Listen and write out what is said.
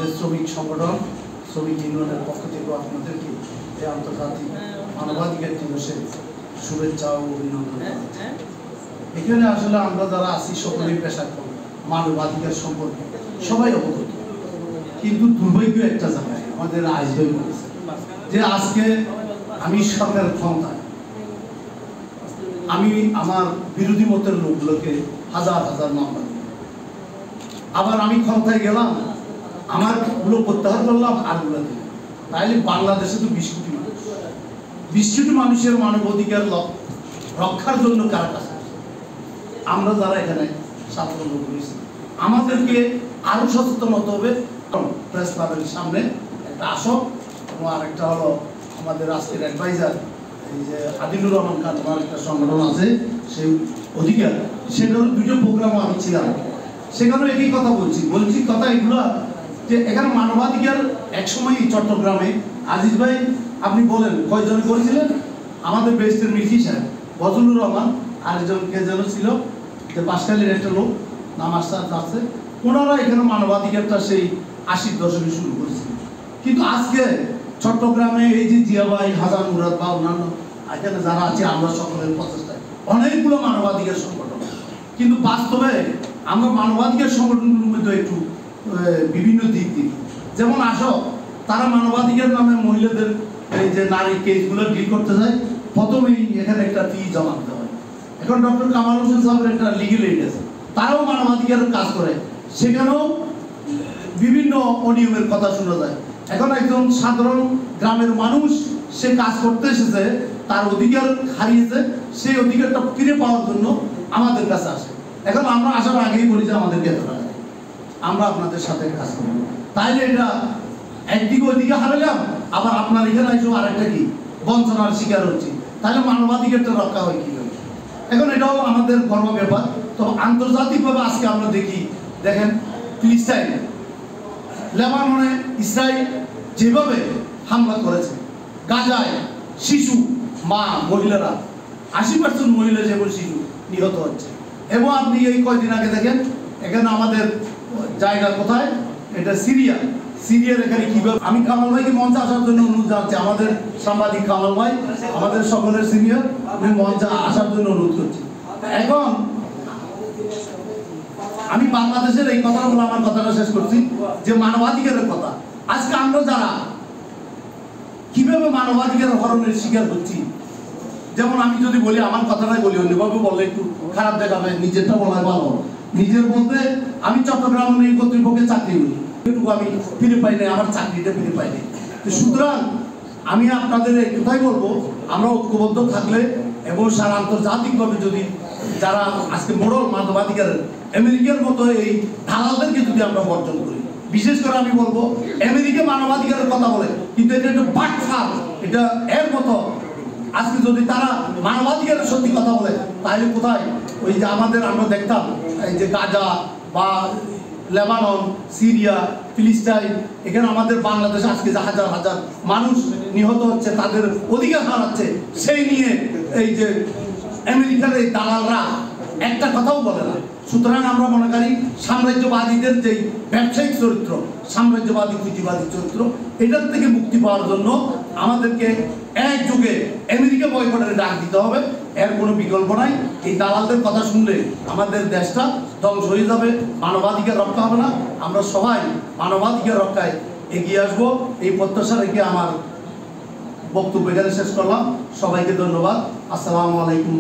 যে শ্রমিক সংগঠন শ্রমিক ইউনিয়নের পক্ষ থেকে আপনাদেরকে এই আন্তর্জাতিক মানবাধিকার দিবসের শুভেচ্ছা ও অভিনন্দন। এখানে আসলে আমরা যারা আছি সকলেই পেশা মানবাধিকার সম্পর্কে সবাই অবগত, কিন্তু দুর্ভাগ্য একটা জায়গায় আমাদের আসবে যে আজকে আমি সরকার ক্ষমতায়, আমি আমার বিরোধী মতের লোকগুলোকে হাজার হাজার মামলা, আবার আমি ক্ষমতায় গেলাম আমার গুলো প্রত্যাহার করলাম আর গুলো দিলাম। তাইলে বাংলাদেশে তো 20 কোটি মানুষ, 20 কোটি মানুষের মানবাধিকার রক্ষার জন্য কারা কাছে আমরা যারা এখানে ছাত্র লোক রয়েছি আমাদেরকে আরো সচেতন হতে হবে। প্রেস ক্লাবের সামনে একটা আসক এবং আরেকটা হলো আমাদের আজকের অ্যাডভাইজার এই যে আদিলুর রহমান খান, আমার একটা সংগঠন আছে সেই অধিকার, সেটার দুটো প্রোগ্রামও আমি ছিলাম, সেখানেও একই কথা বলছি কথা এগুলো যে এখানে মানবাধিকার একসময় চট্টগ্রামে আজিজ ভাই আপনি বলেন কয়জন করেছিলেন, আমাদের বেস্টের মিঠি সাহেব, ফজলুর রহমান, আরেকজনকে যেন ছিল যে পাঁচকালের একটা লোক নাম আছে, ওনারা এখানে মানবাধিকারটা সেই 80-র দশকে শুরু করেছিল। কিন্তু আজকে চট্টগ্রামে এই যে জিয়া ভাই, হাসান মুরাদ বা অন্যান্য এখানে যারা আছে আমরা সকলের প্রচেষ্টায় অনেকগুলো মানবাধিকার সংগঠন, কিন্তু বাস্তবে আমরা মানবাধিকার সংগঠনগুলোর মধ্যে একটু বিভিন্ন দিক দিই। যেমন আসো তারা মানবাধিকার নামে মহিলাদের এই যে নারী কেসগুলো ডিল করতে যায়, প্রথমেই এখানে একটা ফি জমা দিতে হয়। এখন ডক্টর কামাল হোসেন সাহেবের একটা লিগেল এইড আছে, তারাও মানবাধিকারের কাজ করে, সেখানেও বিভিন্ন অনিয়মের কথা শোনা যায়। এখন একজন সাধারণ গ্রামের মানুষ সে কাজ করতে এসেছে, তার অধিকার হারিয়েছে, সেই অধিকারটা ফিরে পাওয়ার জন্য আমাদের কাছে আসে। এখন আমরা আসার আগেই বলি যে আমাদেরকে এত টাকা দেয়, আমরা আপনাদের সাথে কাজ করব। তাইলে এটা একদিকে ওইদিকে হারালাম, আবার আপনার এখানে এসে আরেকটা কি বঞ্চনার শিকার হচ্ছে, তাহলে মানবাধিকারটা রক্ষা হয় কিভাবে? এখন এটাও আমাদের গর্ব ব্যাপার। তো আন্তর্জাতিকভাবে আজকে আমরা দেখেন ফিলিস্তিন, লেবাননে ইসরায়েল যেভাবে হামলা করেছে, গাজায় শিশু, মা, মহিলারা 80% মহিলা যেমন শিশু নিহত হচ্ছে। এবং আপনি এই কয়দিন আগে দেখেন এখানে আমাদের জায়গা কোথায়, এটা সিরিয়ার এখানে কিভাবে, আমি কামাল ভাইকে মঞ্চে আসার জন্য অনুরোধ জানাচ্ছি, আমাদের সাংবাদিক কামাল ভাই আমাদের সকলের সিনিয়র, আমি মঞ্চে আসার জন্য অনুরোধ করছি। এখন আমি বাংলাদেশের এই কথাটা বলে আমার কথাটা শেষ করছি যে মানবাধিকারের কথা। আজকে আমরা যারা কিভাবে মানবাধিকার হরণের শিকার হচ্ছি, যেমন আমি যদি বলি আমার কথাটাই বলি, অন্যভাবে বললে একটু খারাপ দেখাবে, নিজেরটা বলায় ভালো। নিজের বলতে আমি চট্টগ্রাম কর্তৃপক্ষের চাকরি করি, এটুকু আমি ফিরে পাই নাই, আমার চাকরিটা ফিরে পাই নাই। সুতরাং আমি আপনাদের এই কথাই বলবো, আমরা ঐক্যবদ্ধ থাকলে এবং সারা আন্তর্জাতিকভাবে যদি যারা আজকে মোড়ল মানবাধিকারের আমেরিকার মতো এই দালালদেরকে যদি আমরা বর্জন করি, বিশেষ করে আমি বলবো আমেরিকা মানবাধিকারের কথা বলে কিন্তু এটা একটা বাটফার, এটা এর মতো আজকে যদি তারা মানবাধিকারের সত্যি কথা বলে তাহলে কোথায় ওই যে আমাদের আমরা দেখতাম এই যে গাজা বা লেবানন, সিরিয়া, ফিলিস্তিন, এখানে আমাদের বাংলাদেশে আজকে যে হাজার হাজার মানুষ নিহত হচ্ছে, তাদের অধিকার হারাচ্ছে, সেই নিয়ে এই যে আমেরিকার এই দালালরা একটা কথাও বলে না। সুতরাং আমরা মনে করি সাম্রাজ্যবাদীদের যে ব্যবসায়িক চরিত্র, সাম্রাজ্যবাদী পুঁজিবাদী চরিত্র, এটার থেকে মুক্তি পাওয়ার জন্য আমাদেরকে একযোগে আমেরিকা বয়কটের ডাক দিতে হবে, এর কোনো বিকল্প নাই। এই দালালদের কথা শুনলে আমাদের দেশটা ধ্বংস হয়ে যাবে, মানবাধিকার রক্ষা হবে না। আমরা সবাই মানবাধিকার রক্ষায় এগিয়ে আসবো, এই প্রত্যাশা রেখে আমার বক্তব্য এখানে শেষ করলাম। সবাইকে ধন্যবাদ। আসসালামু আলাইকুম।